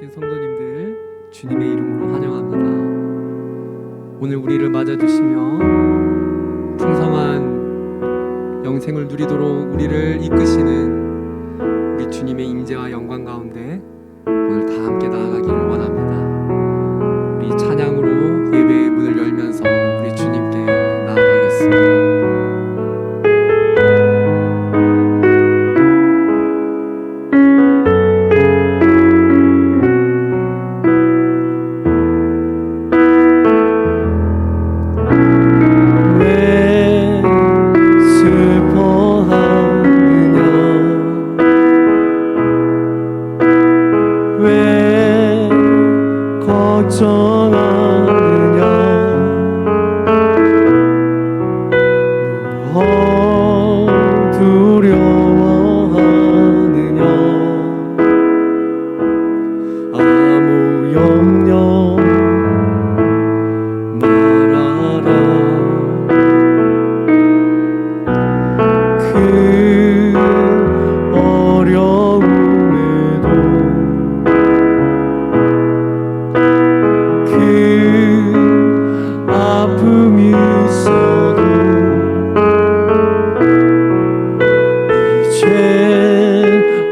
오신 성도님들 주님의 이름으로 환영합니다. 오늘 우리를 맞아주시며 풍성한 영생을 누리도록 우리를 이끄시는 우리 주님의 임재와 영광 가운데 오늘 다 함께 나아가기를 원합니다. 우리 찬양으로 예배의 문을 열면서 우리 주님께 나아가겠습니다.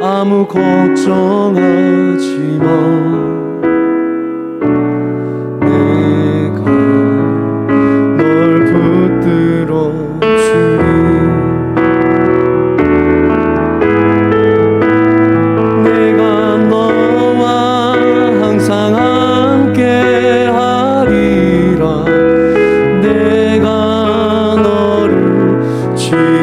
아무 걱정하지 마. 내가 널 붙들어 주리. 내가 너와 항상 함께 하리라. 내가 너를 지키리.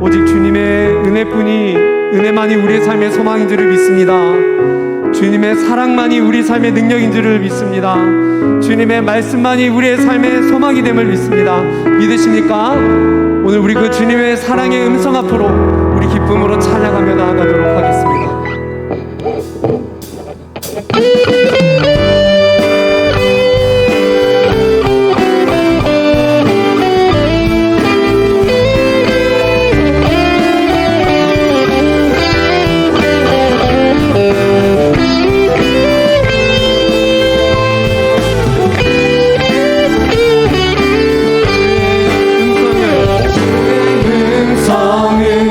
오직 주님의 은혜만이 우리의 삶의 소망인 줄을 믿습니다. 주님의 사랑만이 우리 삶의 능력인 줄을 믿습니다. 주님의 말씀만이 우리의 삶의 소망이 됨을 믿습니다. 믿으십니까? 오늘 우리 그 주님의 사랑의 음성 앞으로 우리 기쁨으로 찬양하며 나아가도록 하겠습니다. 음성을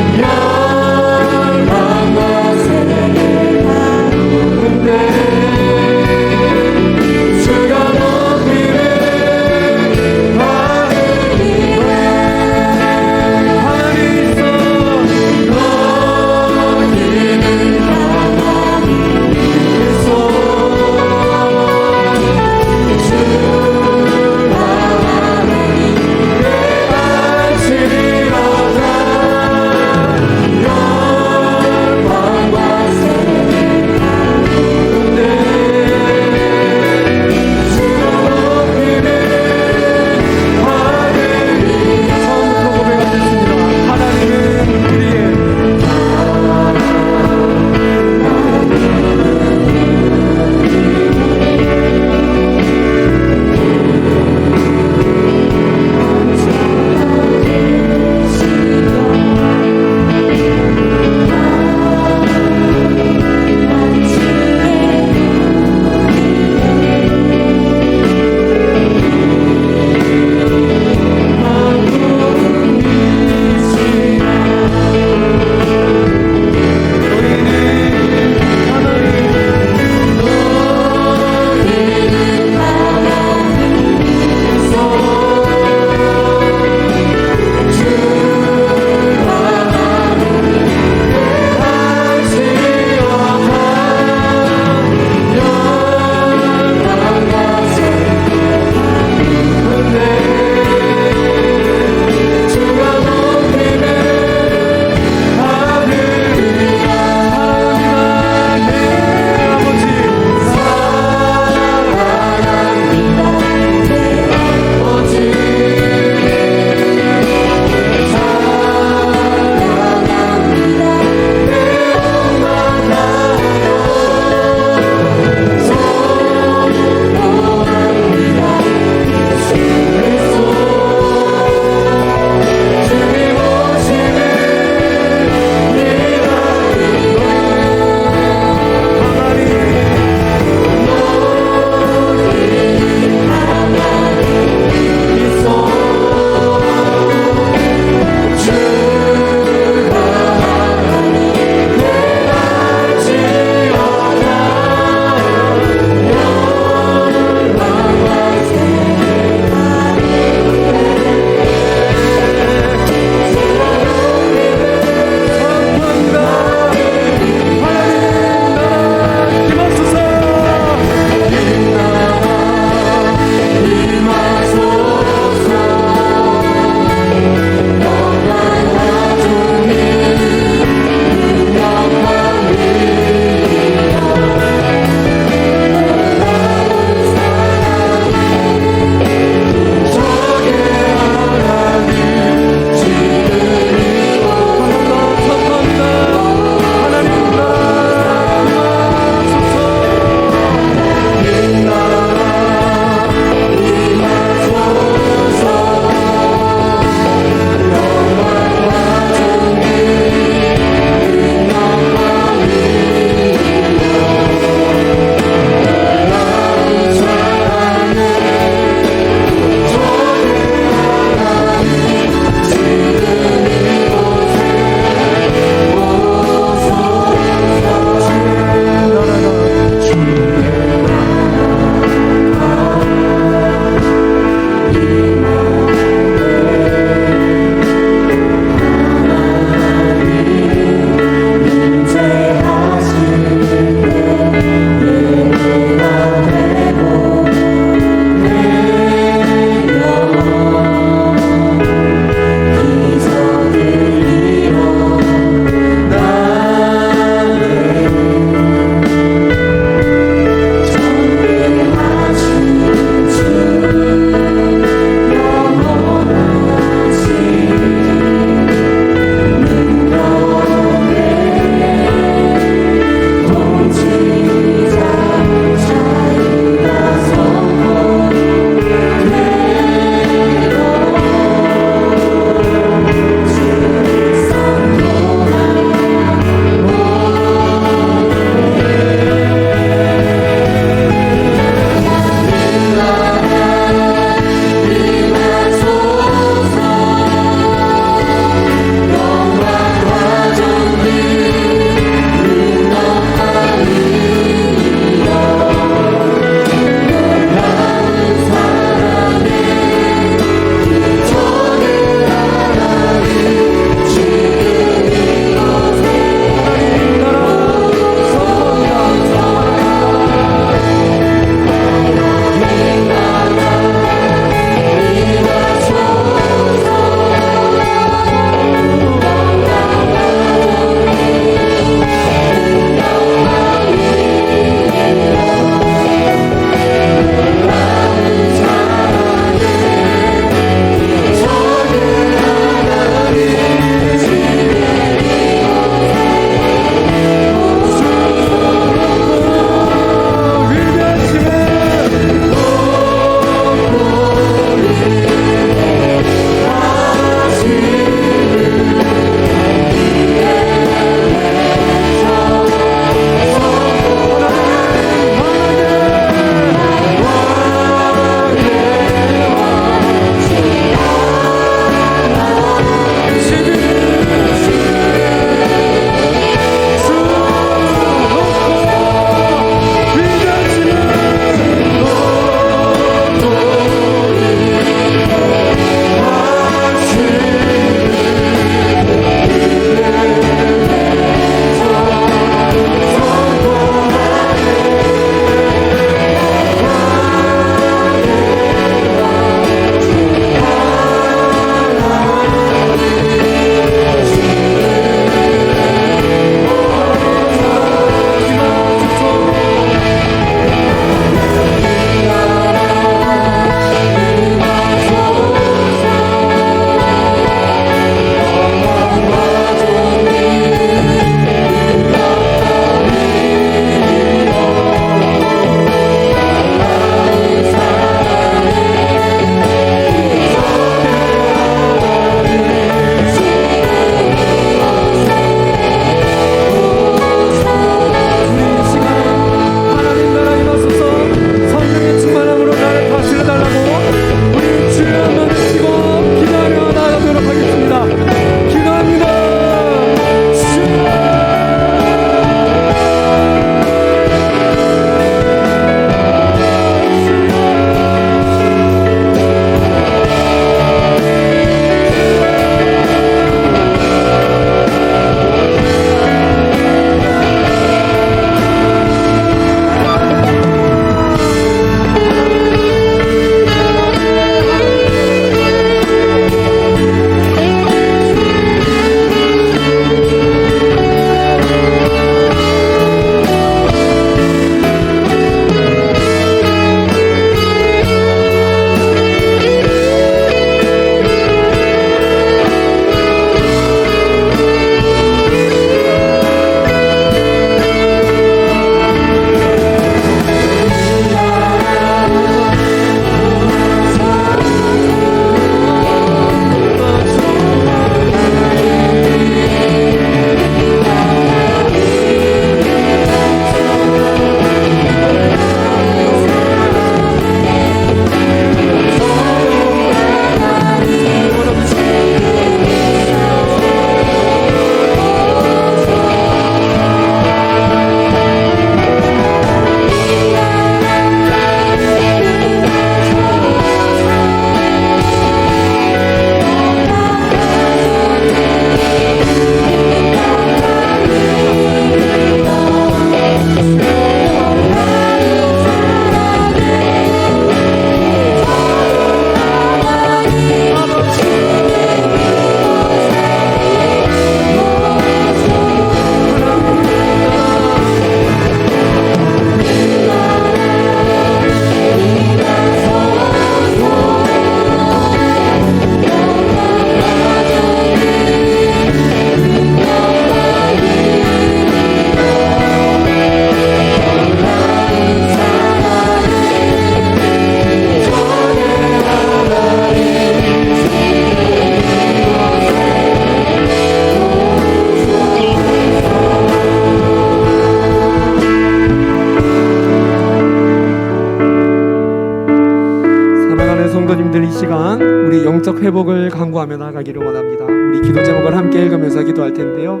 회복을 간구하며 나가기를 원합니다. 우리 기도 제목을 함께 읽으면서 기도할 텐데요.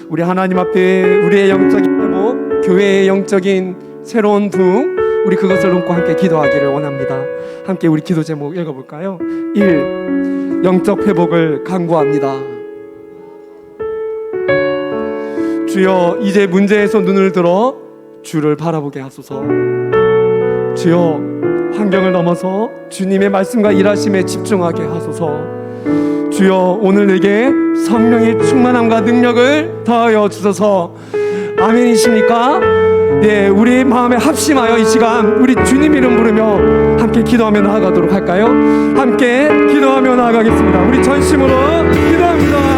우리 하나님 앞에 우리의 영적인 회복, 교회의 영적인 새로운 둥, 우리 그것을 놓고 함께 기도하기를 원합니다. 함께 우리 기도 제목 읽어볼까요? 1. 영적 회복을 간구합니다. 주여, 이제 문제에서 눈을 들어 주를 바라보게 하소서. 주여, 환경을 넘어서 주님의 말씀과 일하심에 집중하게 하소서. 주여, 오늘 내게 성령의 충만함과 능력을 더하여 주소서. 아멘이십니까? 예, 우리 마음에 합심하여 이 시간 우리 주님 이름 부르며 함께 기도하며 나아가도록 할까요? 함께 기도하며 나아가겠습니다. 우리 전심으로 기도합니다.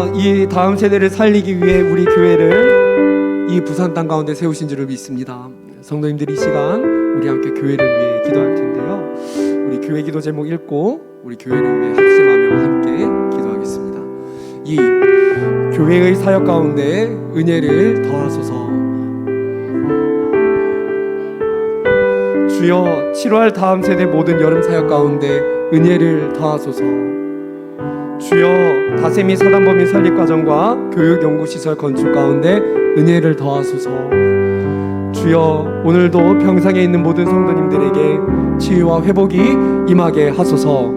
하나님께서 이 다음 세대를 살리기 위해 우리 교회를 이 부산 땅 가운데 세우신 줄을 믿습니다. 성도님들이 이 시간 우리 함께 교회를 위해 기도할 텐데요. 우리 교회 기도 제목 읽고 우리 교회를 위해 합심하며 함께 기도하겠습니다. 이 교회의 사역 가운데 은혜를 더하소서. 주여, 7월 다음 세대 모든 여름 사역 가운데 은혜를 더하소서. 주여, 다세미 사단법인 설립과정과 교육연구시설 건축 가운데 은혜를 더하소서. 주여, 오늘도 병상에 있는 모든 성도님들에게 치유와 회복이 임하게 하소서.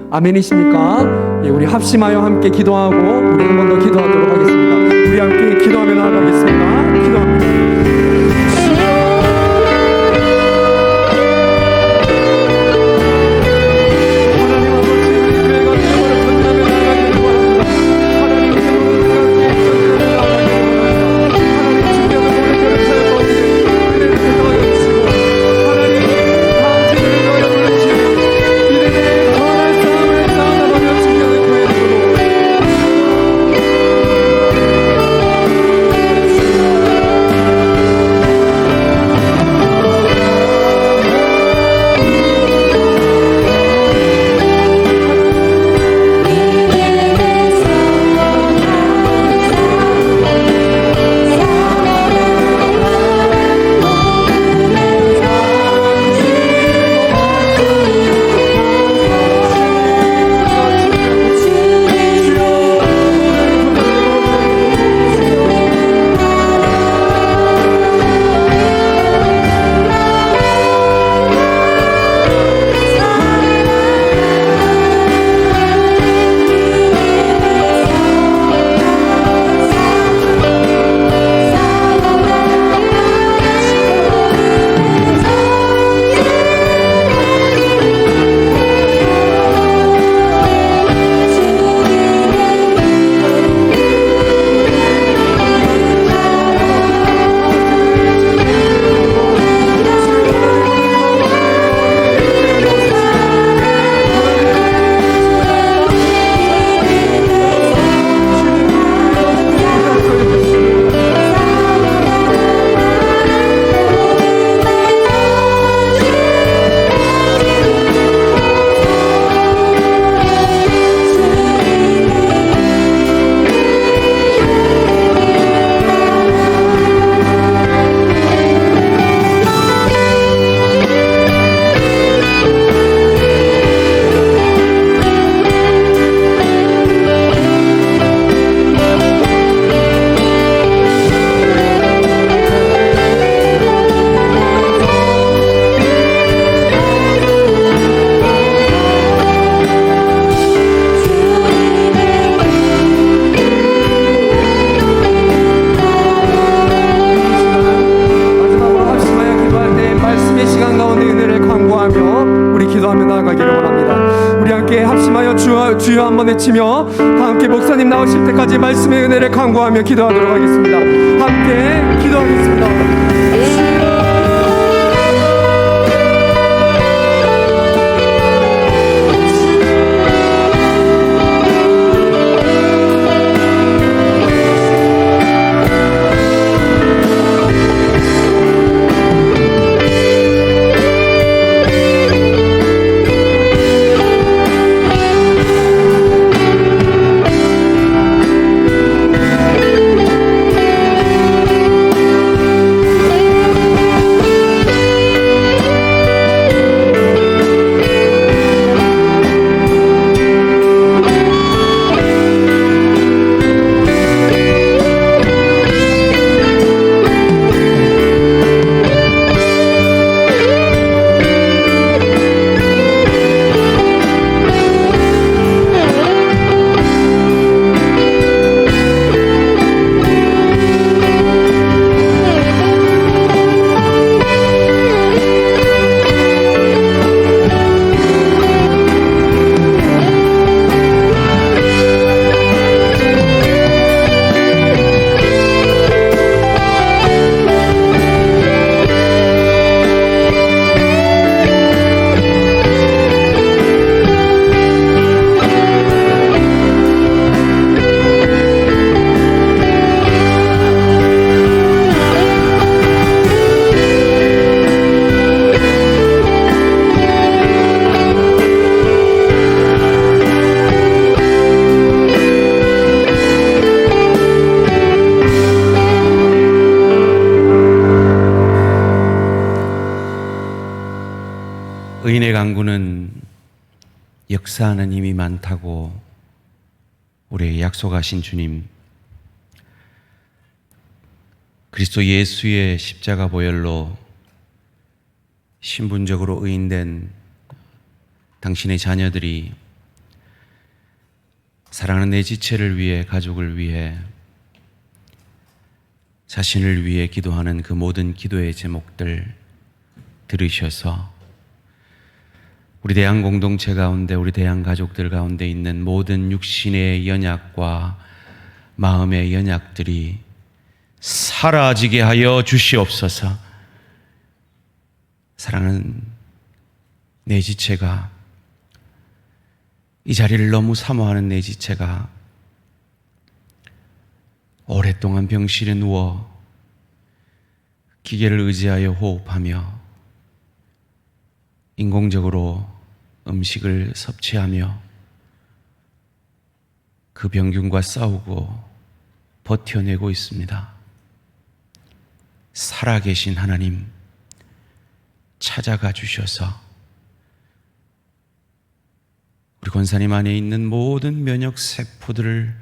아멘이십니까? 예, 우리 합심하여 함께 기도하고 우리 한 번 더 기도하도록 하겠습니다. 우리 함께 기도하며 나아가겠습니다. 기도합니다. 주여 한번 외치며 다 함께 목사님 나오실 때까지 말씀의 은혜를 간구하며 기도하도록 하겠습니다. 함께 기도하겠습니다. 의인의 강구는 역사하는 힘이 많다고 우리에게 약속하신 주님, 그리스도 예수의 십자가 보혈로 신분적으로 의인된 당신의 자녀들이 사랑하는 내 지체를 위해, 가족을 위해, 자신을 위해 기도하는 그 모든 기도의 제목들 들으셔서 우리 대한 공동체 가운데, 우리 대한 가족들 가운데 있는 모든 육신의 연약과 마음의 연약들이 사라지게 하여 주시옵소서. 사랑하는 내 지체가, 이 자리를 너무 사모하는 내 지체가 오랫동안 병실에 누워 기계를 의지하여 호흡하며 인공적으로 음식을 섭취하며 그 병균과 싸우고 버텨내고 있습니다. 살아계신 하나님, 찾아가 주셔서 우리 권사님 안에 있는 모든 면역세포들을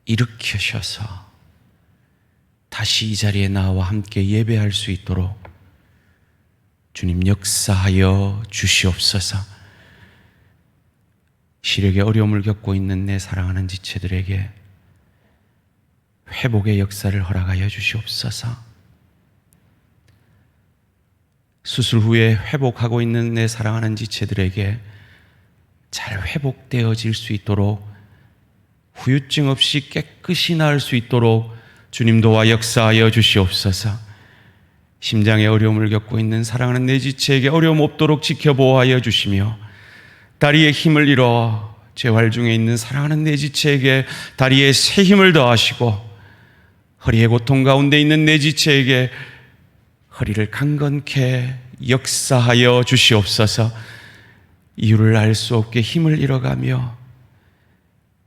일으키셔서 다시 이 자리에 나와 함께 예배할 수 있도록 주님 역사하여 주시옵소서. 시력의 어려움을 겪고 있는 내 사랑하는 지체들에게 회복의 역사를 허락하여 주시옵소서. 수술 후에 회복하고 있는 내 사랑하는 지체들에게 잘 회복되어질 수 있도록, 후유증 없이 깨끗이 나을 수 있도록 주님 도와 역사하여 주시옵소서. 심장의 어려움을 겪고 있는 사랑하는 내 지체에게 어려움 없도록 지켜보호하여 주시며, 다리에 힘을 잃어 재활 중에 있는 사랑하는 내 지체에게 다리에 새 힘을 더하시고, 허리의 고통 가운데 있는 내 지체에게 허리를 강건케 역사하여 주시옵소서. 이유를 알 수 없게 힘을 잃어가며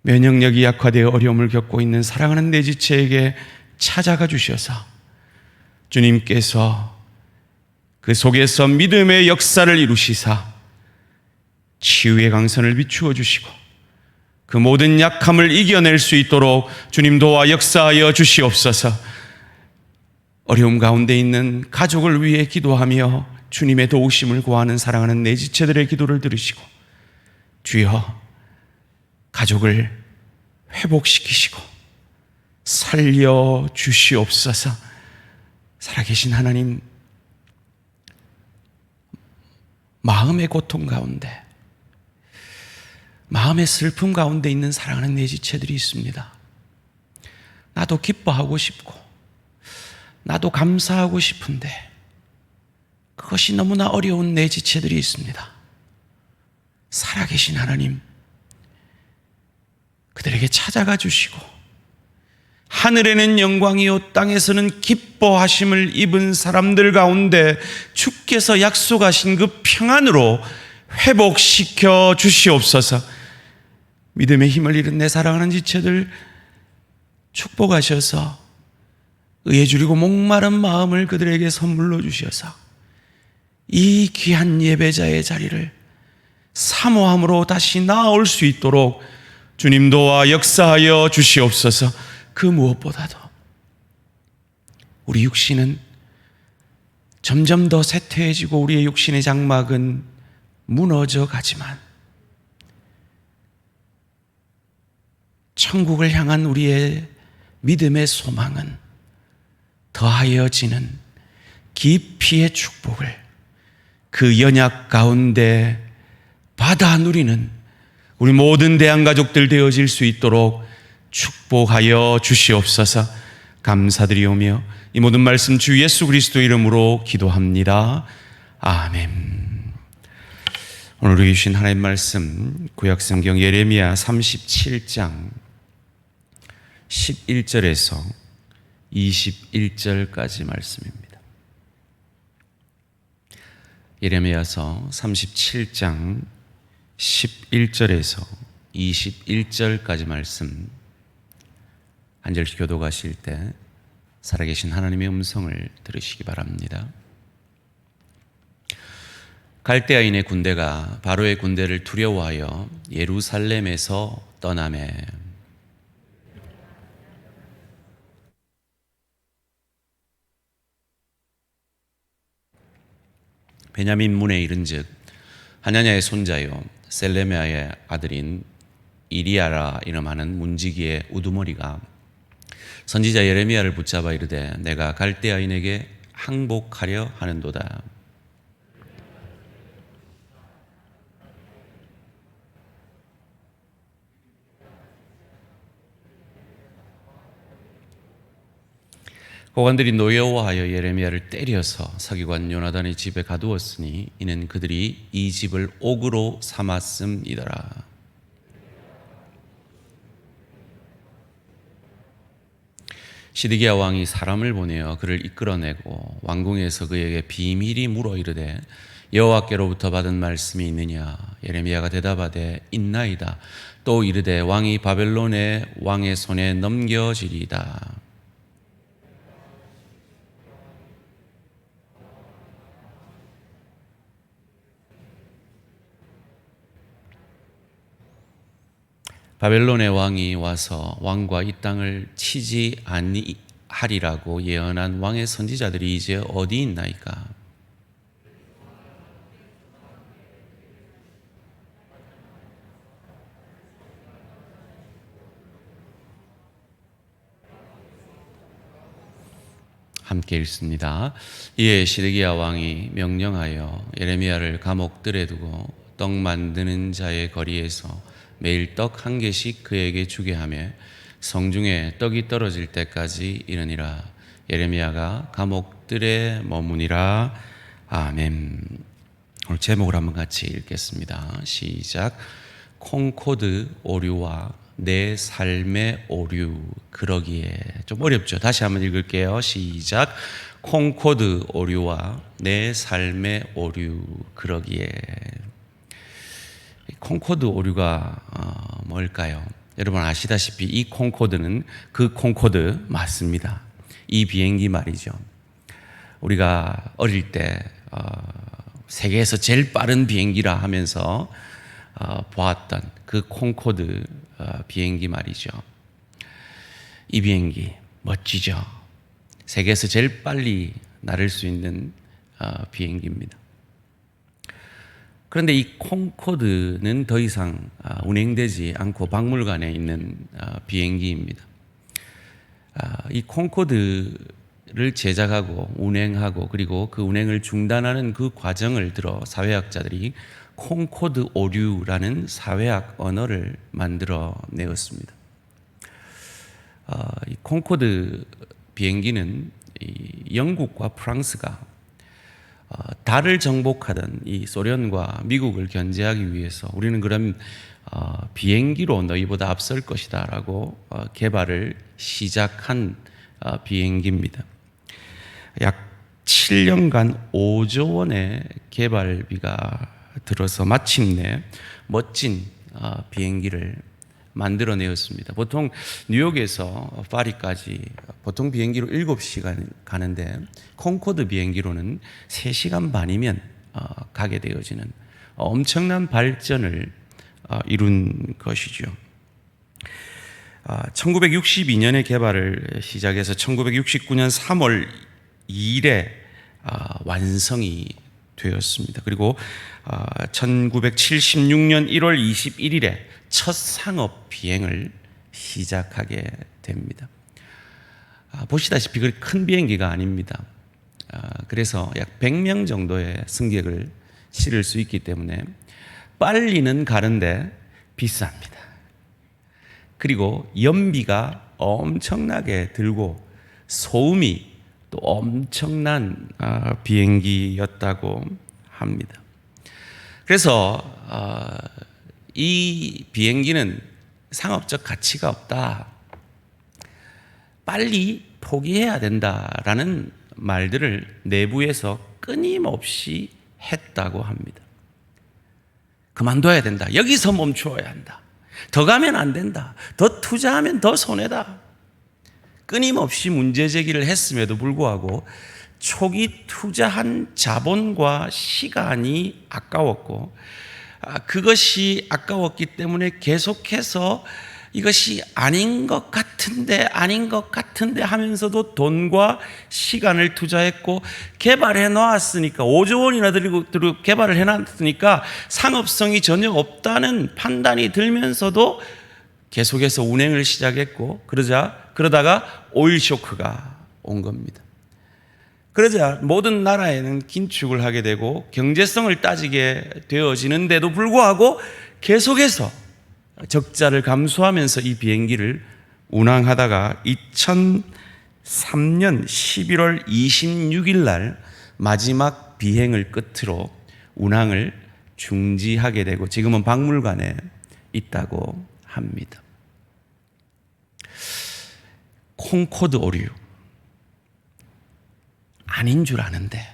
면역력이 약화되어 어려움을 겪고 있는 사랑하는 내 지체에게 찾아가 주셔서 주님께서 그 속에서 믿음의 역사를 이루시사 치유의 강선을 비추어 주시고 그 모든 약함을 이겨낼 수 있도록 주님 도와 역사하여 주시옵소서. 어려움 가운데 있는 가족을 위해 기도하며 주님의 도우심을 구하는 사랑하는 내 지체들의 기도를 들으시고, 주여 가족을 회복시키시고 살려 주시옵소서. 살아계신 하나님, 마음의 고통 가운데, 마음의 슬픔 가운데 있는 사랑하는 내 지체들이 있습니다. 나도 기뻐하고 싶고 나도 감사하고 싶은데 그것이 너무나 어려운 내 지체들이 있습니다. 살아계신 하나님, 그들에게 찾아가 주시고 하늘에는 영광이요 땅에서는 기뻐하심을 입은 사람들 가운데 주께서 약속하신 그 평안으로 회복시켜 주시옵소서. 믿음의 힘을 잃은 내 사랑하는 지체들 축복하셔서 의에 줄이고 목마른 마음을 그들에게 선물로 주셔서 이 귀한 예배자의 자리를 사모함으로 다시 나아올 수 있도록 주님 도와 역사하여 주시옵소서. 그 무엇보다도 우리 육신은 점점 더 쇠퇴해지고 우리의 육신의 장막은 무너져 가지만 천국을 향한 우리의 믿음의 소망은 더하여지는 깊이의 축복을 그 연약 가운데 받아 누리는 우리 모든 대한가족들 되어질 수 있도록 축복하여 주시옵소서. 감사드리오며 이 모든 말씀 주 예수 그리스도 이름으로 기도합니다. 아멘. 오늘 우리 주신 하나님 말씀 구약성경 예레미야 37장 11절에서 21절까지 말씀입니다. 예레미야서 37장 11절에서 21절까지 말씀, 한 절씩 교독하실 때 살아계신 하나님의 음성을 들으시기 바랍니다. 갈대아인의 군대가 바로의 군대를 두려워하여 예루살렘에서 떠나매. 베냐민 문에 이른즉 하냐냐의 손자요 셀레메아의 아들인 이리야라 이름하는 문지기의 우두머리가 선지자 예레미야를 붙잡아 이르되 내가 갈대아인에게 항복하려 하는도다. 고관들이 노여워하여 예레미야를 때려서 서기관 요나단의 집에 가두었으니 이는 그들이 이 집을 옥으로 삼았음이더라. 시드기야 왕이 사람을 보내어 그를 이끌어내고 왕궁에서 그에게 비밀이 물어 이르되 여호와께로부터 받은 말씀이 있느냐? 예레미야가 대답하되 있나이다. 또 이르되 왕이 바벨론의 왕의 손에 넘겨지리이다. 바벨론의 왕이 와서 왕과 이 땅을 치지 아니하리라고 예언한 왕의 선지자들이 이제 어디 있나이까? 함께 읽습니다. 이에 시드기야 왕이 명령하여 예레미야를 감옥들에 두고 떡 만드는 자의 거리에서 매일 떡 한 개씩 그에게 주게 하며 성중에 떡이 떨어질 때까지 이르니라. 예레미야가 감옥들에 머무니라. 아멘. 오늘 제목을 한번 같이 읽겠습니다. 시작. 콩코드 오류와 내 삶의 오류 그러기에. 좀 어렵죠? 다시 한번 읽을게요. 시작. 콩코드 오류와 내 삶의 오류 그러기에. 콩코드 오류가 뭘까요? 여러분 아시다시피 이 콩코드는 그 콩코드 맞습니다. 이 비행기 말이죠. 우리가 어릴 때 세계에서 제일 빠른 비행기라 하면서 보았던 그 콩코드 비행기 말이죠. 이 비행기 멋지죠. 세계에서 제일 빨리 날을 수 있는 비행기입니다. 그런데 이 콩코드는 더 이상 운행되지 않고 박물관에 있는 비행기입니다. 이 콩코드를 제작하고 운행하고 그리고 그 운행을 중단하는 그 과정을 들어 사회학자들이 콩코드 오류라는 사회학 언어를 만들어 내었습니다. 이 콩코드 비행기는 영국과 프랑스가 달을 정복하던 이 소련과 미국을 견제하기 위해서 우리는 그럼 비행기로 너희보다 앞설 것이다 라고 개발을 시작한 비행기입니다. 약 7년간 5조 원의 개발비가 들어서 마침내 멋진 비행기를 만들어내었습니다. 보통 뉴욕에서 파리까지 보통 비행기로 7시간 가는데 콩코드 비행기로는 3시간 반이면 가게 되어지는 엄청난 발전을 이룬 것이죠. 1962년에 개발을 시작해서 1969년 3월 2일에 완성이 되었습니다. 그리고 1976년 1월 21일에 첫 상업 비행을 시작하게 됩니다. 보시다시피 그리 큰 비행기가 아닙니다. 그래서 약 100명 정도의 승객을 실을 수 있기 때문에 빨리는 가는데 비쌉니다. 그리고 연비가 엄청나게 들고 소음이 또 엄청난 비행기였다고 합니다. 그래서 이 비행기는 상업적 가치가 없다, 빨리 포기해야 된다라는 말들을 내부에서 끊임없이 했다고 합니다. 그만둬야 된다. 여기서 멈추어야 한다. 더 가면 안 된다. 더 투자하면 더 손해다. 끊임없이 문제 제기를 했음에도 불구하고 초기 투자한 자본과 시간이 아까웠고, 그것이 아까웠기 때문에 계속해서 이것이 아닌 것 같은데 하면서도 돈과 시간을 투자했고, 개발해 놨으니까 5조 원이나 들이고 개발을 해 놨으니까 상업성이 전혀 없다는 판단이 들면서도 계속해서 운행을 시작했고, 그러다가 오일 쇼크가 온 겁니다. 그러자 모든 나라에는 긴축을 하게 되고 경제성을 따지게 되어지는데도 불구하고 계속해서 적자를 감수하면서 이 비행기를 운항하다가 2003년 11월 26일 날 마지막 비행을 끝으로 운항을 중지하게 되고 지금은 박물관에 있다고 합니다. 콩코드 오류 아닌 줄 아는데,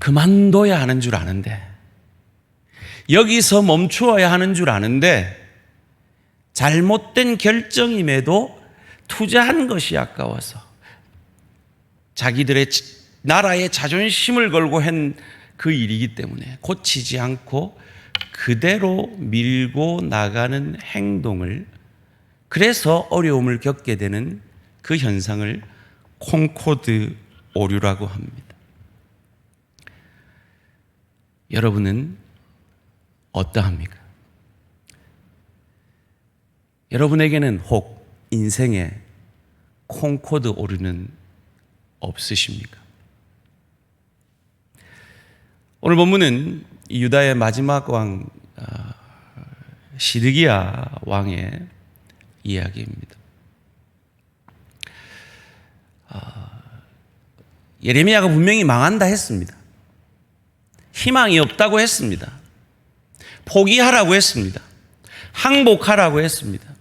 그만둬야 하는 줄 아는데, 여기서 멈추어야 하는 줄 아는데, 잘못된 결정임에도 투자한 것이 아까워서 자기들의 나라의 자존심을 걸고 한 그 일이기 때문에 고치지 않고 그대로 밀고 나가는 행동을, 그래서 어려움을 겪게 되는 그 현상을 콩코드 오류라고 합니다. 여러분은 어떠합니까? 여러분에게는 혹 인생에 콩코드 오류는 없으십니까? 오늘 본문은 유다의 마지막 왕 시드기야 왕의 이야기입니다. 예레미야가 분명히 망한다 했습니다. 희망이 없다고 했습니다. 포기하라고 했습니다. 항복하라고 했습니다.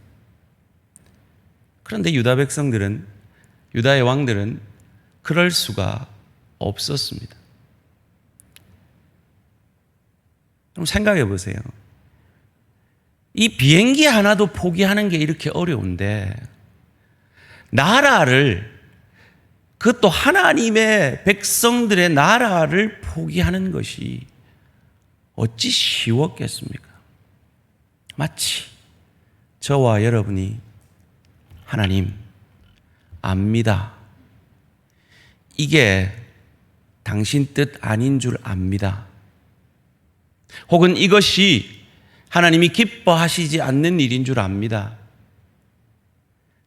그런데 유다 백성들은, 유다의 왕들은 그럴 수가 없었습니다. 그럼 생각해 보세요. 이 비행기 하나도 포기하는 게 이렇게 어려운데, 나라를, 그것도 하나님의 백성들의 나라를 포기하는 것이 어찌 쉬웠겠습니까? 마치 저와 여러분이 하나님 압니다. 이게 당신 뜻 아닌 줄 압니다. 혹은 이것이 하나님이 기뻐하시지 않는 일인 줄 압니다.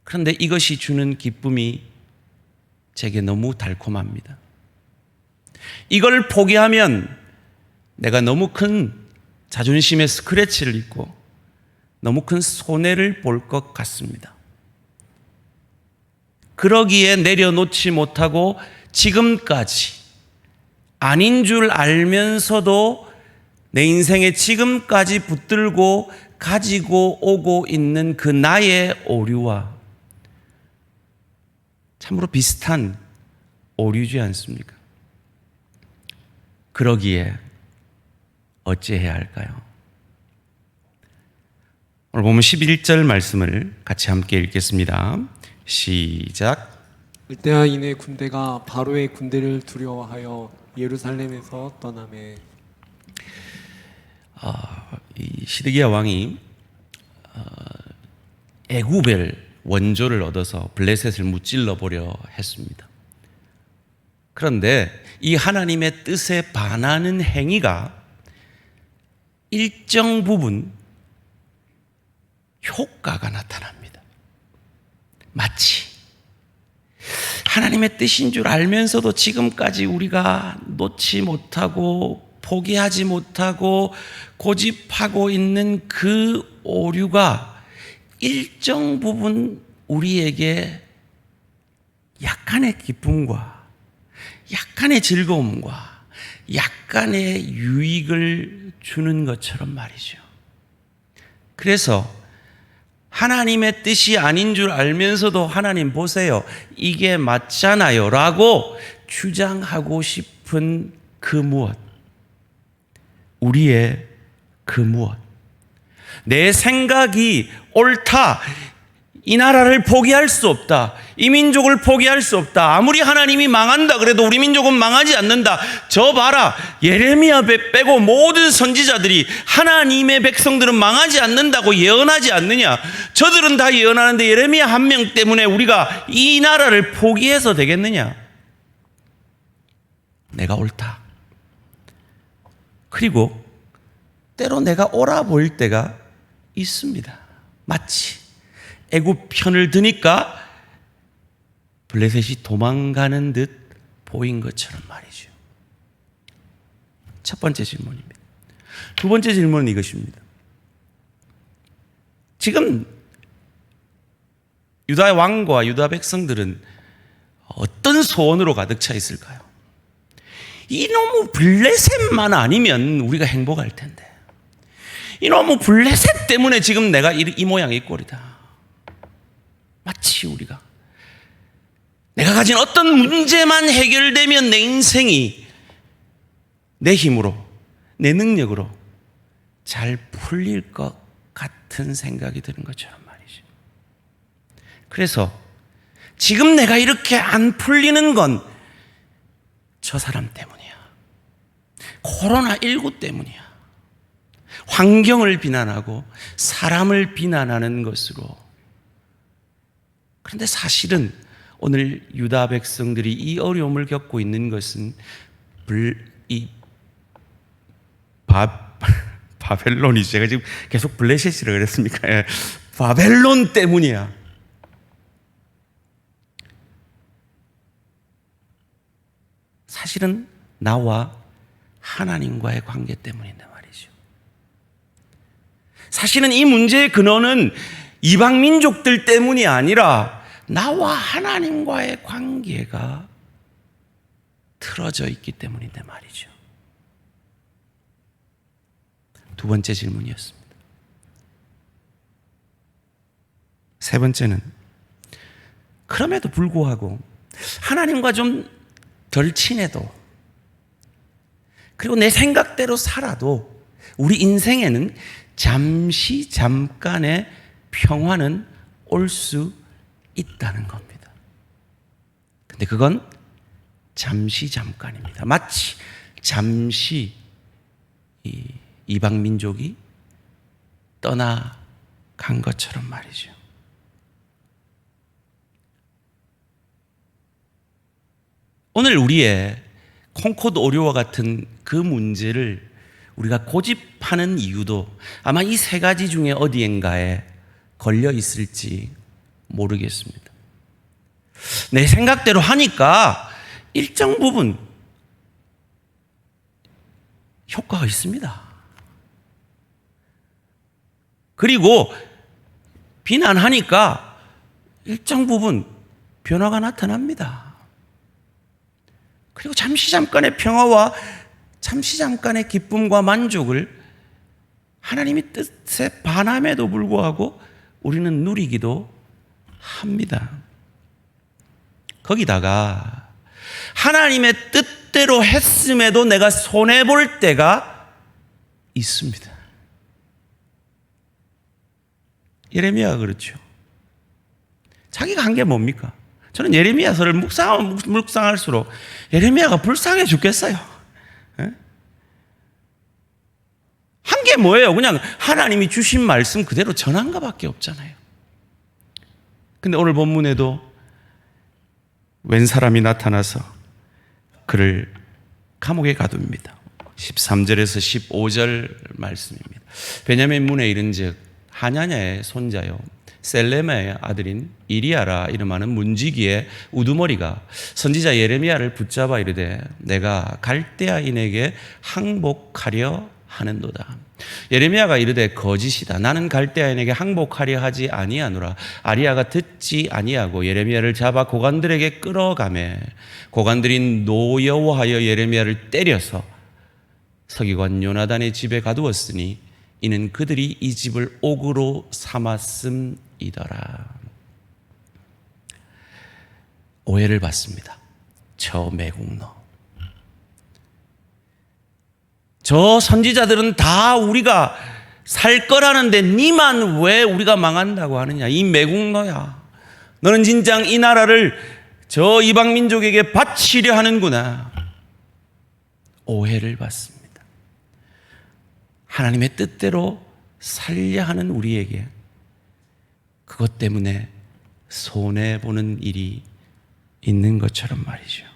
그런데 이것이 주는 기쁨이 제게 너무 달콤합니다. 이걸 포기하면 내가 너무 큰 자존심의 스크래치를 입고 너무 큰 손해를 볼 것 같습니다. 그러기에 내려놓지 못하고 지금까지 아닌 줄 알면서도 내 인생에 지금까지 붙들고 가지고 오고 있는 그 나의 오류와 참으로 비슷한 오류지 않습니까? 그러기에 어찌해야 할까요? 오늘 보면 11절 말씀을 같이 함께 읽겠습니다. 시작. 그때야 이내 군대가 바로의 군대를 두려워하여 예루살렘에서 떠나매. 이 시드기야 왕이 에구벨 원조를 얻어서 블레셋을 무찔러 보려 했습니다. 그런데 이 하나님의 뜻에 반하는 행위가 일정 부분 효과가 나타납니다. 마치 하나님의 뜻인 줄 알면서도 지금까지 우리가 놓지 못하고 포기하지 못하고 고집하고 있는 그 오류가 일정 부분 우리에게 약간의 기쁨과 약간의 즐거움과 약간의 유익을 주는 것처럼 말이죠. 그래서 하나님의 뜻이 아닌 줄 알면서도 하나님 보세요, 이게 맞잖아요 라고 주장하고 싶은 그 무엇, 우리의 그 무엇, 내 생각이 옳다, 이 나라를 포기할 수 없다. 이 민족을 포기할 수 없다. 아무리 하나님이 망한다 그래도 우리 민족은 망하지 않는다. 저 봐라. 예레미야 빼고 모든 선지자들이 하나님의 백성들은 망하지 않는다고 예언하지 않느냐. 저들은 다 예언하는데 예레미야 한 명 때문에 우리가 이 나라를 포기해서 되겠느냐. 내가 옳다. 그리고 때로 내가 옳아 보일 때가 있습니다. 마치 애굽 편을 드니까 블레셋이 도망가는 듯 보인 것처럼 말이죠. 첫 번째 질문입니다. 두 번째 질문은 이것입니다. 지금 유다 왕과 유다 백성들은 어떤 소원으로 가득 차 있을까요? 이놈의 블레셋만 아니면 우리가 행복할 텐데, 이놈의 블레셋 때문에 지금 내가 이 모양 이 꼴이다. 마치 우리가 내가 가진 어떤 문제만 해결되면 내 인생이 내 힘으로, 내 능력으로 잘 풀릴 것 같은 생각이 드는 것처럼 말이죠. 그래서 지금 내가 이렇게 안 풀리는 건 저 사람 때문이야. 코로나19 때문이야. 환경을 비난하고 사람을 비난하는 것으로. 그런데 사실은 오늘 유다 백성들이 이 어려움을 겪고 있는 것은 바벨론이, 제가 지금 계속 블레셋이라고 그랬습니까? 예. 바벨론 때문이야. 사실은 나와 하나님과의 관계 때문인데 말이죠. 사실은 이 문제의 근원은 이방 민족들 때문이 아니라 나와 하나님과의 관계가 틀어져 있기 때문인데 말이죠. 두 번째 질문이었습니다. 세 번째는, 그럼에도 불구하고 하나님과 좀 덜 친해도, 그리고 내 생각대로 살아도 우리 인생에는 잠시 잠깐의 평화는 올 수 있다는 겁니다. 근데 그건 잠시 잠깐입니다. 마치 잠시 이방 민족이 떠나간 것처럼 말이죠. 오늘 우리의 콩코드 오류와 같은 그 문제를 우리가 고집하는 이유도 아마 이 세 가지 중에 어디엔가에 걸려 있을지 모르겠습니다. 내 생각대로 하니까 일정 부분 효과가 있습니다. 그리고 비난하니까 일정 부분 변화가 나타납니다. 그리고 잠시 잠깐의 평화와 잠시 잠깐의 기쁨과 만족을 하나님의 뜻에 반함에도 불구하고 우리는 누리기도 합니다. 거기다가 하나님의 뜻대로 했음에도 내가 손해볼 때가 있습니다. 예레미야가 그렇죠. 자기가 한 게 뭡니까? 저는 예레미야서를 묵상할수록 예레미야가 불쌍해 죽겠어요. 한 게 뭐예요? 그냥 하나님이 주신 말씀 그대로 전한 것밖에 없잖아요. 근데 오늘 본문에도 웬 사람이 나타나서 그를 감옥에 가둡니다. 13절에서 15절 말씀입니다. 베냐민 문에 이른즉 하냐냐의 손자요 셀레마의 아들인 이리야라 이름하는 문지기의 우두머리가 선지자 예레미야를 붙잡아 이르되 내가 갈대아인에게 항복하려 하는도다. 예레미야가 이르되 거짓이다. 나는 갈대아인에게 항복하려 하지 아니하노라. 아리야가 듣지 아니하고 예레미야를 잡아 고관들에게 끌어가매 고관들이 노여워하여 예레미야를 때려서 서기관 요나단의 집에 가두었으니 이는 그들이 이 집을 옥으로 삼았음이더라. 오해를 받습니다. 저 매국노. 저 선지자들은 다 우리가 살 거라는데 니만 왜 우리가 망한다고 하느냐. 이 매국노야. 너는 진짜 이 나라를 저 이방 민족에게 바치려 하는구나. 오해를 받습니다. 하나님의 뜻대로 살려 하는 우리에게 그것 때문에 손해보는 일이 있는 것처럼 말이죠.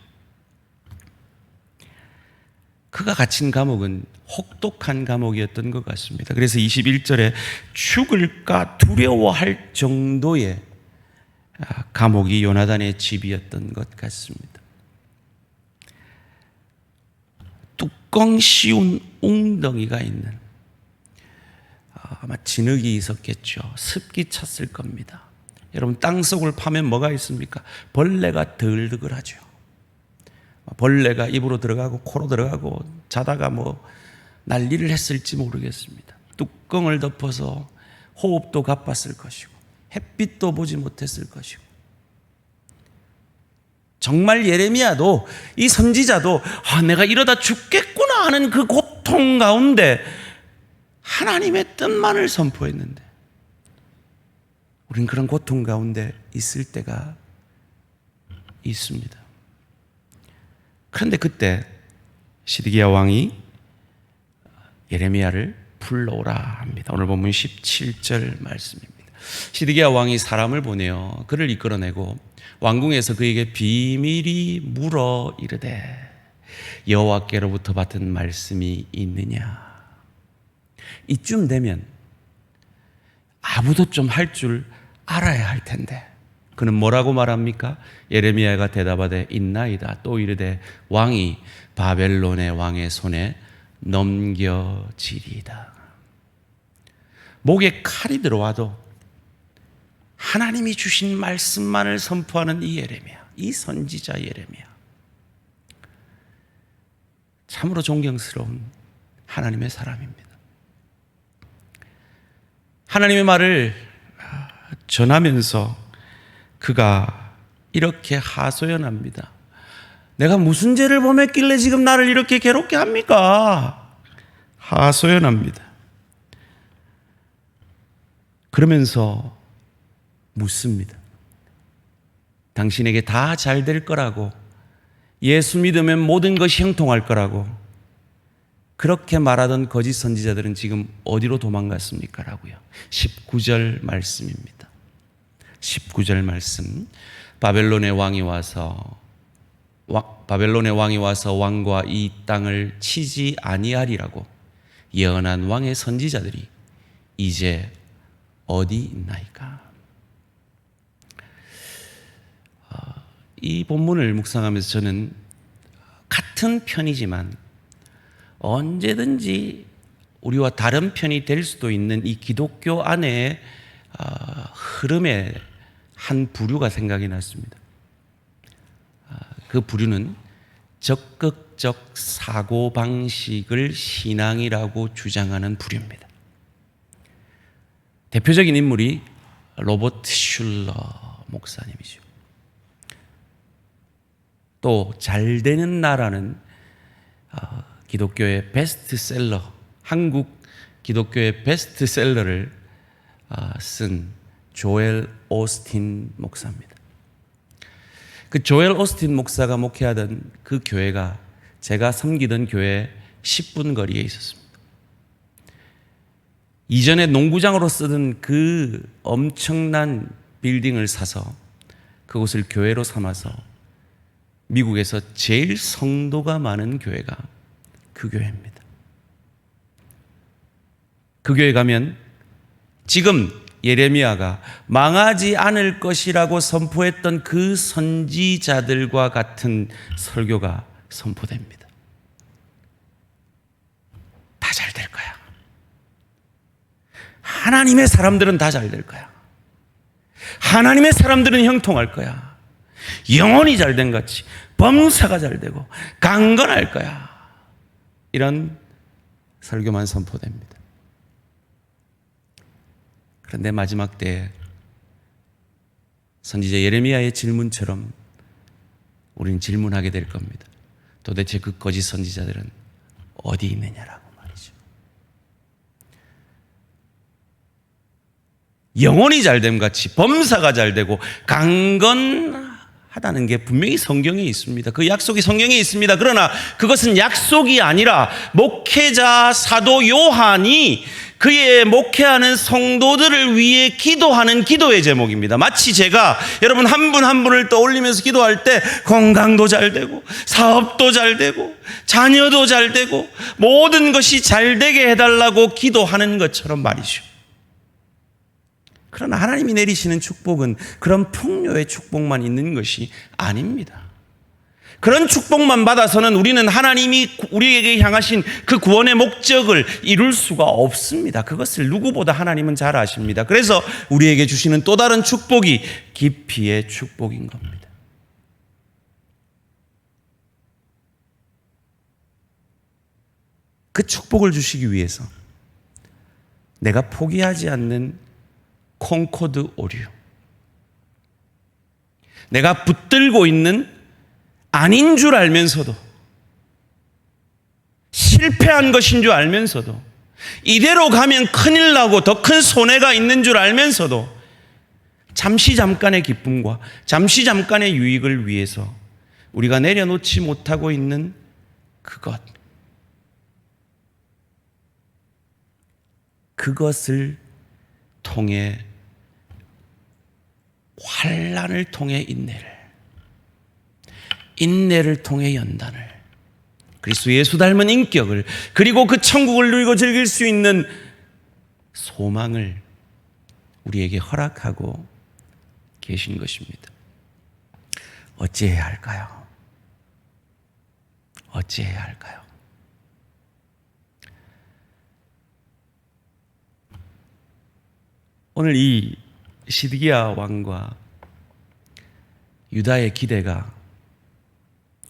그가 갇힌 감옥은 혹독한 감옥이었던 것 같습니다. 그래서 21절에 죽을까 두려워할 정도의 감옥이 요나단의 집이었던 것 같습니다. 뚜껑 씌운 웅덩이가 있는, 아마 진흙이 있었겠죠. 습기 찼을 겁니다. 여러분, 땅속을 파면 뭐가 있습니까? 벌레가 덜덜하죠. 벌레가 입으로 들어가고 코로 들어가고 자다가 뭐 난리를 했을지 모르겠습니다. 뚜껑을 덮어서 호흡도 가빴을 것이고 햇빛도 보지 못했을 것이고, 정말 예레미야도, 이 선지자도 내가 이러다 죽겠구나 하는 그 고통 가운데 하나님의 뜻만을 선포했는데, 우린 그런 고통 가운데 있을 때가 있습니다. 그런데 그때 시드기야 왕이 예레미야를 불러오라 합니다. 오늘 본문 17절 말씀입니다. 시드기야 왕이 사람을 보내어 그를 이끌어내고 왕궁에서 그에게 비밀이 물어 이르되 여호와께로부터 받은 말씀이 있느냐. 이쯤 되면 아무도 좀 할 줄 알아야 할 텐데 그는 뭐라고 말합니까? 예레미야가 대답하되 있나이다. 또 이르되 왕이 바벨론의 왕의 손에 넘겨지리이다. 목에 칼이 들어와도 하나님이 주신 말씀만을 선포하는 이 예레미야, 이 선지자 예레미야, 참으로 존경스러운 하나님의 사람입니다. 하나님의 말을 전하면서 그가 이렇게 하소연합니다. 내가 무슨 죄를 범했길래 지금 나를 이렇게 괴롭게 합니까? 하소연합니다. 그러면서 묻습니다. 당신에게 다 잘 될 거라고, 예수 믿으면 모든 것이 형통할 거라고 그렇게 말하던 거짓 선지자들은 지금 어디로 도망갔습니까? 라고요. 19절 말씀입니다. 19절 말씀. 바벨론의 왕이 와서 왕과 이 땅을 치지 아니하리라고 예언한 왕의 선지자들이 이제 어디 있나이까? 이 본문을 묵상하면서 저는 같은 편이지만 언제든지 우리와 다른 편이 될 수도 있는 이 기독교 안에 흐름의 한 부류가 생각이 났습니다. 그 부류는 적극적 사고방식을 신앙이라고 주장하는 부류입니다. 대표적인 인물이 로버트 슐러 목사님이죠. 또 잘 되는 나라는 기독교의 베스트셀러, 한국 기독교의 베스트셀러를 쓴 조엘 오스틴 목사입니다. 그 조엘 오스틴 목사가 목회하던 그 교회가 제가 섬기던 교회 10분 거리에 있었습니다. 이전에 농구장으로 쓰던 그 엄청난 빌딩을 사서 그곳을 교회로 삼아서 미국에서 제일 성도가 많은 교회가 그 교회입니다. 그 교회 가면 지금 예레미야가 망하지 않을 것이라고 선포했던 그 선지자들과 같은 설교가 선포됩니다. 다 잘 될 거야. 하나님의 사람들은 다 잘 될 거야. 하나님의 사람들은 형통할 거야. 영혼이 잘 된 같이 범사가 잘 되고 강건할 거야. 이런 설교만 선포됩니다. 그런데 마지막 때에 선지자 예레미야의 질문처럼 우리는 질문하게 될 겁니다. 도대체 그 거짓 선지자들은 어디 있느냐라고 말이죠. 영혼이 잘됨 같이 범사가 잘되고 강건하다는 게 분명히 성경에 있습니다. 그 약속이 성경에 있습니다. 그러나 그것은 약속이 아니라 목회자 사도 요한이 그의 목회하는 성도들을 위해 기도하는 기도의 제목입니다. 마치 제가 여러분 한 분 한 분을 떠올리면서 기도할 때 건강도 잘 되고 사업도 잘 되고 자녀도 잘 되고 모든 것이 잘 되게 해달라고 기도하는 것처럼 말이죠. 그러나 하나님이 내리시는 축복은 그런 풍요의 축복만 있는 것이 아닙니다. 그런 축복만 받아서는 우리는 하나님이 우리에게 향하신 그 구원의 목적을 이룰 수가 없습니다. 그것을 누구보다 하나님은 잘 아십니다. 그래서 우리에게 주시는 또 다른 축복이 깊이의 축복인 겁니다. 그 축복을 주시기 위해서 내가 포기하지 않는 콩코드 오류, 내가 붙들고 있는 아닌 줄 알면서도, 실패한 것인 줄 알면서도, 이대로 가면 큰일 나고 더 큰 손해가 있는 줄 알면서도 잠시 잠깐의 기쁨과 잠시 잠깐의 유익을 위해서 우리가 내려놓지 못하고 있는 그것을 통해 환난을 통해 인내를 통해 연단을, 그리스도 예수 닮은 인격을, 그리고 그 천국을 누리고 즐길 수 있는 소망을 우리에게 허락하고 계신 것입니다. 어찌해야 할까요? 어찌해야 할까요? 오늘 이 시드기야 왕과 유다의 기대가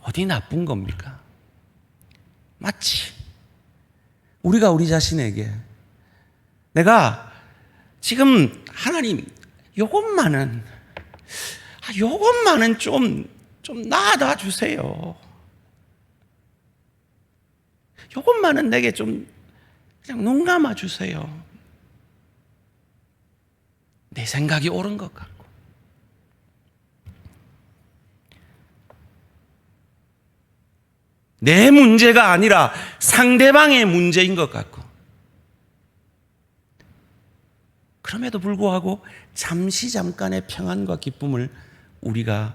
어디 나쁜 겁니까? 마치 우리가 우리 자신에게 내가 지금 하나님 요것만은 좀 놔둬 주세요. 요것만은 내게 좀 그냥 눈 감아 주세요. 내 생각이 옳은 것 같고, 내 문제가 아니라 상대방의 문제인 것 같고, 그럼에도 불구하고 잠시 잠깐의 평안과 기쁨을 우리가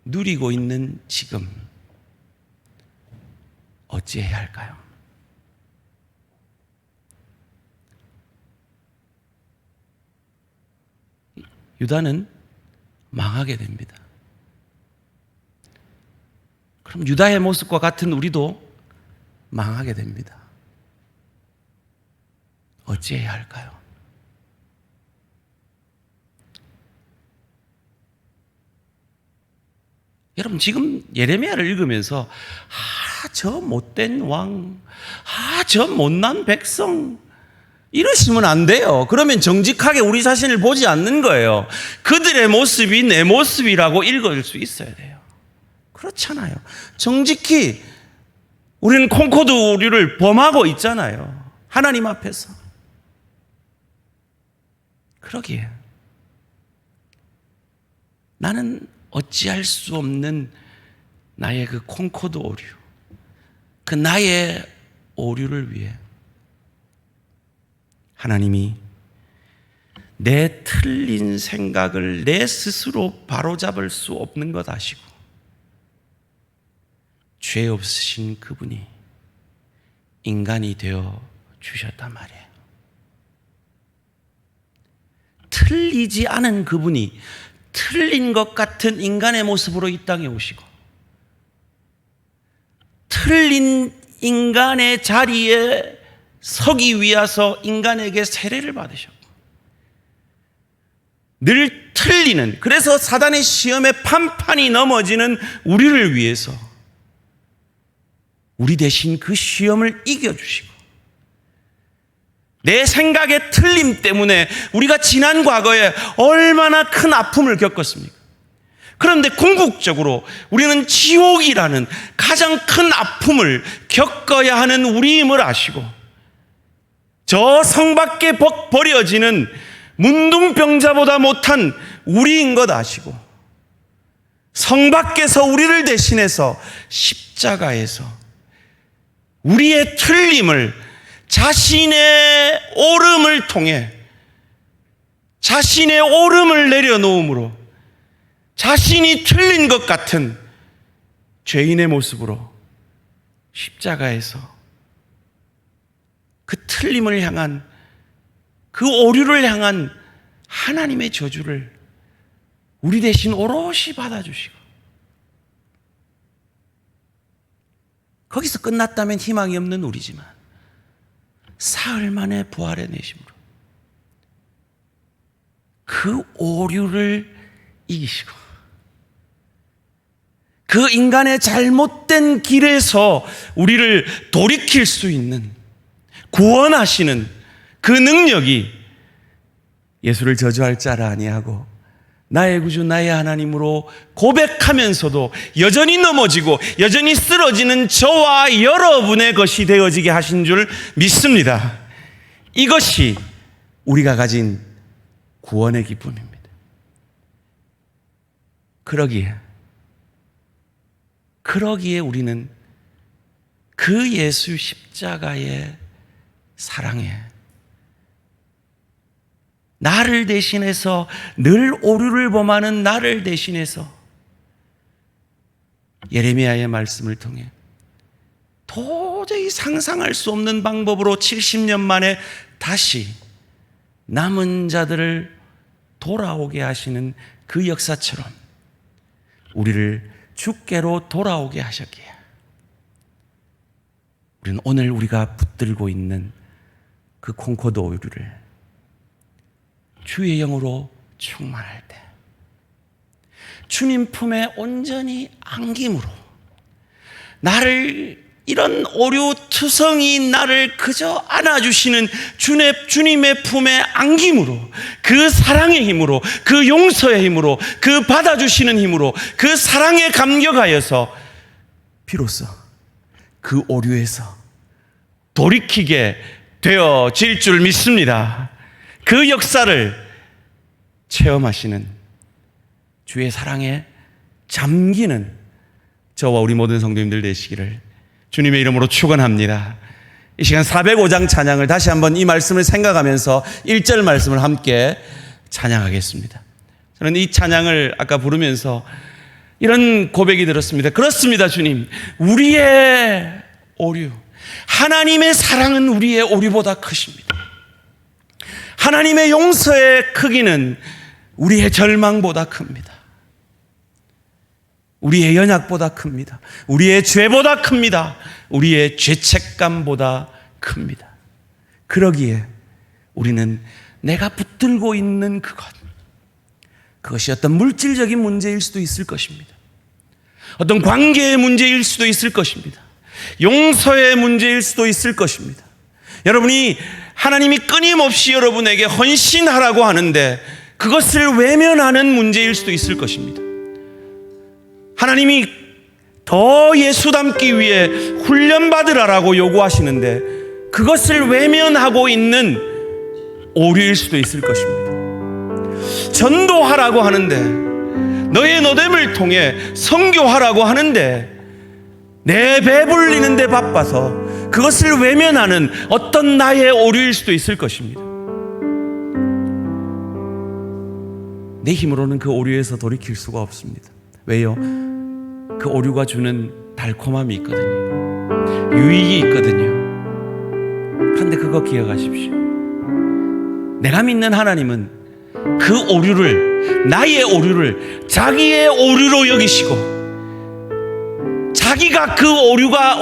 누리고 있는 지금 어찌해야 할까요? 유다는 망하게 됩니다. 그럼 유다의 모습과 같은 우리도 망하게 됩니다. 어찌해야 할까요? 여러분 지금 예레미야를 읽으면서 저 못된 왕, 저 못난 백성 이러시면 안 돼요. 그러면 정직하게 우리 자신을 보지 않는 거예요. 그들의 모습이 내 모습이라고 읽을 수 있어야 돼요. 그렇잖아요. 정직히 우리는 콩코드 오류를 범하고 있잖아요. 하나님 앞에서. 그러기에 나는 어찌할 수 없는 나의 그 콩코드 오류, 그 나의 오류를 위해 하나님이 내 틀린 생각을 내 스스로 바로잡을 수 없는 것 아시고 죄 없으신 그분이 인간이 되어 주셨단 말이에요. 틀리지 않은 그분이 틀린 것 같은 인간의 모습으로 이 땅에 오시고 틀린 인간의 자리에 서기 위해서 인간에게 세례를 받으셨고 늘 틀리는, 그래서 사단의 시험에 판판이 넘어지는 우리를 위해서 우리 대신 그 시험을 이겨주시고 내 생각의 틀림 때문에 우리가 지난 과거에 얼마나 큰 아픔을 겪었습니까? 그런데 궁극적으로 우리는 지옥이라는 가장 큰 아픔을 겪어야 하는 우리임을 아시고 저 성 밖에 버려지는 문둥병자보다 못한 우리인 것 아시고 성 밖에서 우리를 대신해서 십자가에서 우리의 틀림을 자신의 옳음을 통해 자신의 옳음을 내려놓음으로 자신이 틀린 것 같은 죄인의 모습으로 십자가에서 그 틀림을 향한 그 오류를 향한 하나님의 저주를 우리 대신 오롯이 받아주시고 거기서 끝났다면 희망이 없는 우리지만 사흘 만에 부활해내심으로 그 오류를 이기시고 그 인간의 잘못된 길에서 우리를 돌이킬 수 있는 구원하시는 그 능력이 예수를 저주할 자라 아니하고 나의 구주 나의 하나님으로 고백하면서도 여전히 넘어지고 여전히 쓰러지는 저와 여러분의 것이 되어지게 하신 줄 믿습니다. 이것이 우리가 가진 구원의 기쁨입니다. 그러기에 우리는 그 예수 십자가의 사랑에 나를 대신해서 늘 오류를 범하는 나를 대신해서 예레미야의 말씀을 통해 도저히 상상할 수 없는 방법으로 70년 만에 다시 남은 자들을 돌아오게 하시는 그 역사처럼 우리를 주께로 돌아오게 하셨기에 우리는 오늘 우리가 붙들고 있는 그 콩코드 오류를 주의 영으로 충만할 때 주님 품에 온전히 안김으로 나를 이런 오류투성이 나를 그저 안아주시는 주님의 품에 안김으로 그 사랑의 힘으로 그 용서의 힘으로 그 받아주시는 힘으로 그 사랑에 감격하여서 비로소 그 오류에서 돌이키게 되어질 줄 믿습니다. 그 역사를 체험하시는 주의 사랑에 잠기는 저와 우리 모든 성도님들 되시기를 주님의 이름으로 축원합니다. 이 시간 405장 찬양을 다시 한번 이 말씀을 생각하면서 1절 말씀을 함께 찬양하겠습니다. 저는 이 찬양을 아까 부르면서 이런 고백이 들었습니다. 그렇습니다, 주님. 우리의 오류, 하나님의 사랑은 우리의 오류보다 크십니다. 하나님의 용서의 크기는 우리의 절망보다 큽니다. 우리의 연약보다 큽니다. 우리의 죄보다 큽니다. 우리의 죄책감보다 큽니다. 그러기에 우리는 내가 붙들고 있는 그것이 어떤 물질적인 문제일 수도 있을 것입니다. 어떤 관계의 문제일 수도 있을 것입니다. 용서의 문제일 수도 있을 것입니다. 여러분이 하나님이 끊임없이 여러분에게 헌신하라고 하는데 그것을 외면하는 문제일 수도 있을 것입니다. 하나님이 더 예수 닮기 위해 훈련받으라고 요구하시는데 그것을 외면하고 있는 오류일 수도 있을 것입니다. 전도하라고 하는데 너의 노됨을 통해 선교하라고 하는데 내 배불리는 데 바빠서 그것을 외면하는 어떤 나의 오류일 수도 있을 것입니다. 내 힘으로는 그 오류에서 돌이킬 수가 없습니다. 왜요? 그 오류가 주는 달콤함이 있거든요. 유익이 있거든요. 그런데 그거 기억하십시오. 내가 믿는 하나님은 그 오류를, 나의 오류를 자기의 오류로 여기시고 자기가 그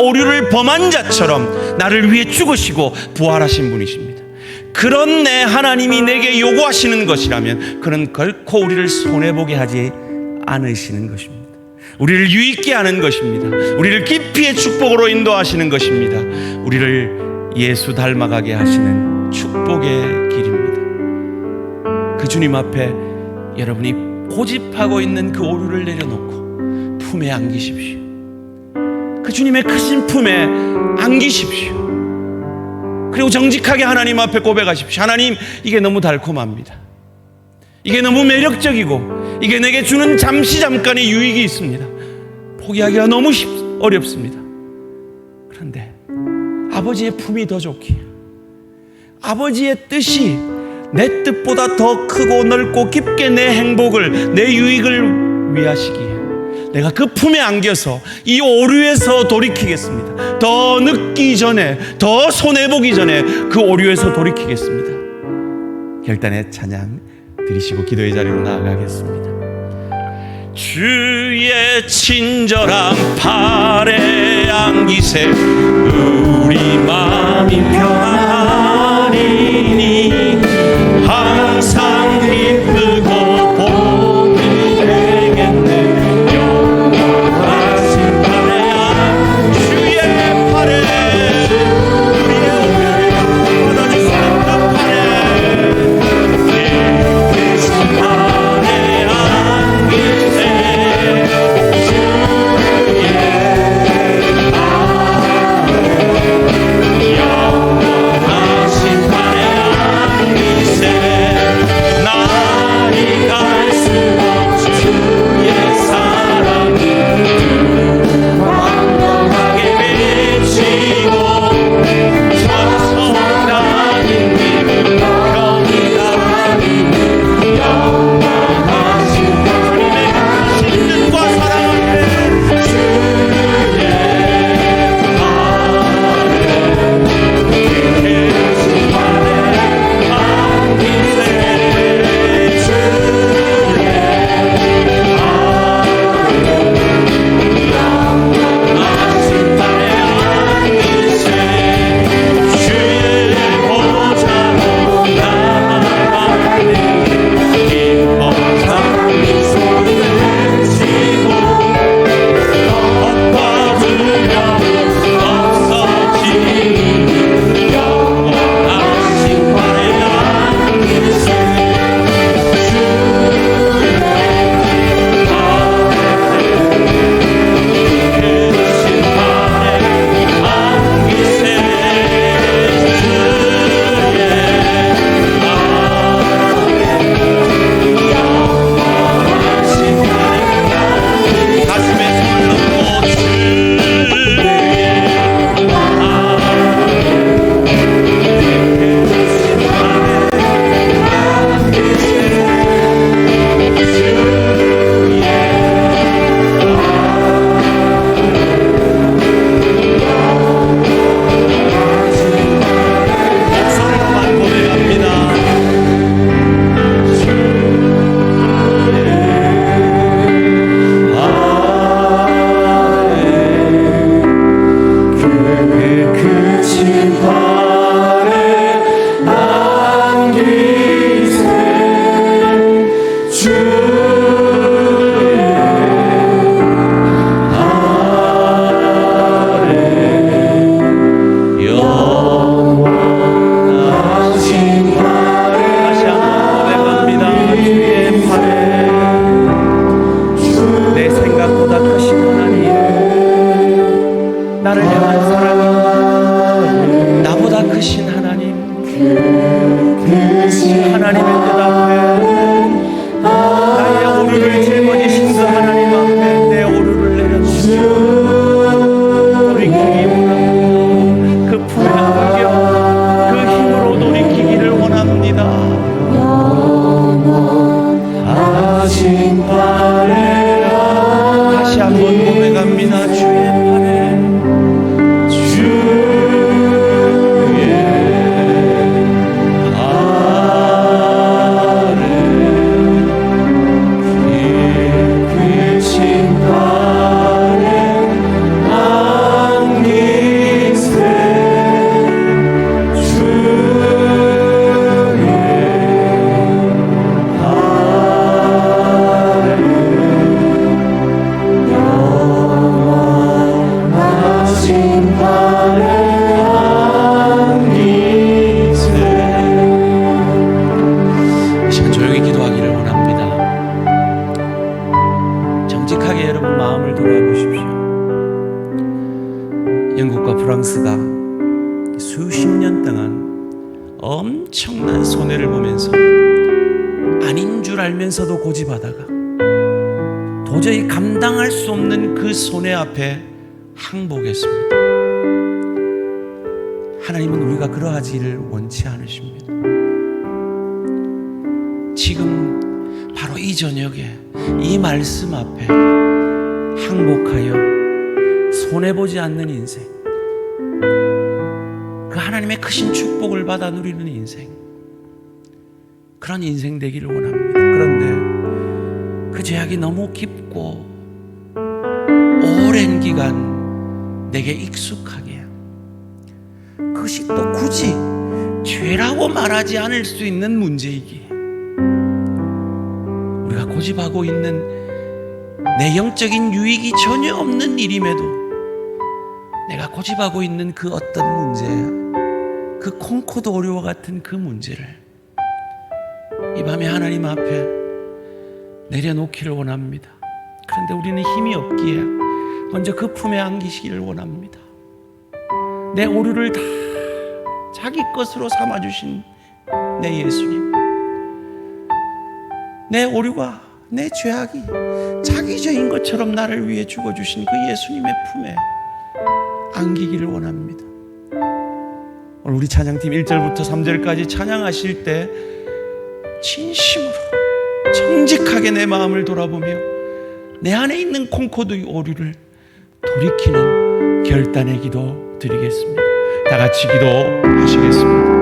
오류를 범한 자처럼 나를 위해 죽으시고 부활하신 분이십니다. 그런 내 하나님이 내게 요구하시는 것이라면 그는 결코 우리를 손해보게 하지 않으시는 것입니다. 우리를 유익게 하는 것입니다. 우리를 깊이의 축복으로 인도하시는 것입니다. 우리를 예수 닮아가게 하시는 축복의 길입니다. 그 주님 앞에 여러분이 고집하고 있는 그 오류를 내려놓고 품에 안기십시오. 그 주님의 크신 품에 안기십시오. 그리고 정직하게 하나님 앞에 고백하십시오. 하나님, 이게 너무 달콤합니다. 이게 너무 매력적이고 이게 내게 주는 잠깐의 유익이 있습니다. 포기하기가 너무 어렵습니다. 그런데 아버지의 품이 더 좋기에, 아버지의 뜻이 내 뜻보다 더 크고 넓고 깊게 내 행복을, 내 유익을 위하시기에 내가 그 품에 안겨서 이 오류에서 돌이키겠습니다. 더 늦기 전에, 더 손해보기 전에 그 오류에서 돌이키겠습니다. 결단의 찬양 드리시고 기도의 자리로 나아가겠습니다. 주의 친절한 팔에 안기세 우리 마음이 평안하리니 항상 기쁘고 복이 되겠네. 영원하신 팔에 주의 팔에 우리의 오류를 걷어주시는 그 팔에 깊으신 팔에 안기세 프랑스가 수십 년 동안 엄청난 손해를 보면서 아닌 줄 알면서도 고집하다가 도저히 감당할 수 없는 그 손해 앞에 항복했습니다. 하나님은 우리가 그러하지를 원치 않으십니다. 지금 바로 이 저녁에 이 말씀 앞에 항복하여 손해보지 않는 인생, 그 하나님의 크신 축복을 받아 누리는 인생, 그런 인생 되기를 원합니다. 그런데 그 죄악이 너무 깊고 오랜 기간 내게 익숙하게, 그것이 또 굳이 죄라고 말하지 않을 수 있는 문제이기에 우리가 고집하고 있는 내 영적인 유익이 전혀 없는 일임에도 내가 고집하고 있는 그 어떤 문제, 그 콩코드 오류와 같은 그 문제를 이 밤에 하나님 앞에 내려놓기를 원합니다. 그런데 우리는 힘이 없기에 먼저 그 품에 안기시기를 원합니다. 내 오류를 다 자기 것으로 삼아주신 내 예수님, 내 오류가, 내 죄악이 자기 죄인 것처럼 나를 위해 죽어주신 그 예수님의 품에 안기기를 원합니다. 오늘 우리 찬양팀 1절부터 3절까지 찬양하실 때 진심으로 정직하게 내 마음을 돌아보며 내 안에 있는 콩코드 오류를 돌이키는 결단의 기도 드리겠습니다. 다 같이 기도하시겠습니다.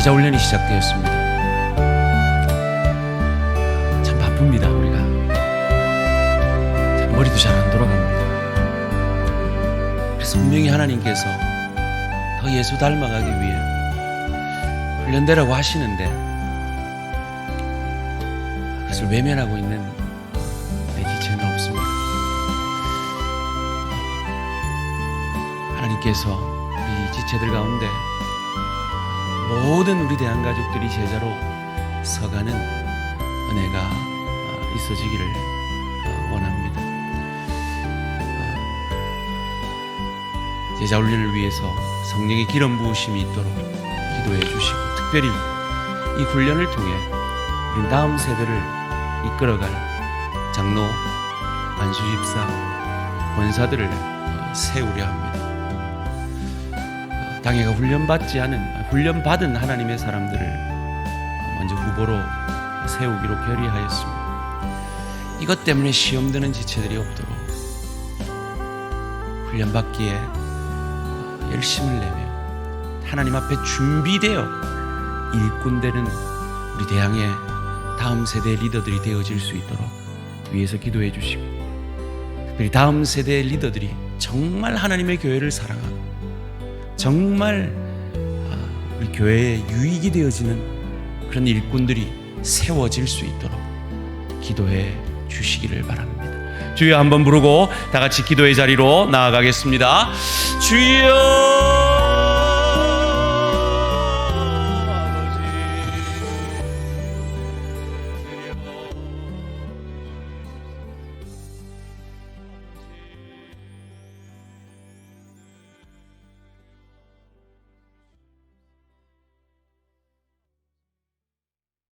제자 훈련이 시작되었습니다. 참 바쁩니다. 우리가 참 머리도 잘 안 돌아갑니다. 그래서 분명히 하나님께서 더 예수 닮아가기 위해 훈련되라고 하시는데 그것을 외면하고 있는 내 지체는 없습니다. 하나님께서 이 지체들 가운데 모든 우리 대한가족들이 제자로 서가는 은혜가 있어지기를 원합니다. 제자 훈련을 위해서 성령의 기름 부으심이 있도록 기도해 주시고, 특별히 이 훈련을 통해 우리 다음 세대를 이끌어갈 장로, 안수집사, 권사들을 세우려 합니다. 당회가 훈련받은 하나님의 사람들을 먼저 후보로 세우기로 결의하였습니다. 이것 때문에 시험 드는 지체들이 없도록 훈련받기에 열심을 내며 하나님 앞에 준비되어 일꾼 되는 우리 대항의 다음 세대의 리더들이 되어질 수 있도록 위에서 기도해 주시고, 특별히 다음 세대의 리더들이 정말 하나님의 교회를 사랑하고 정말 우리 교회에 유익이 되어지는 그런 일꾼들이 세워질 수 있도록 기도해 주시기를 바랍니다. 주여 한번 부르고 다 같이 기도의 자리로 나아가겠습니다. 주여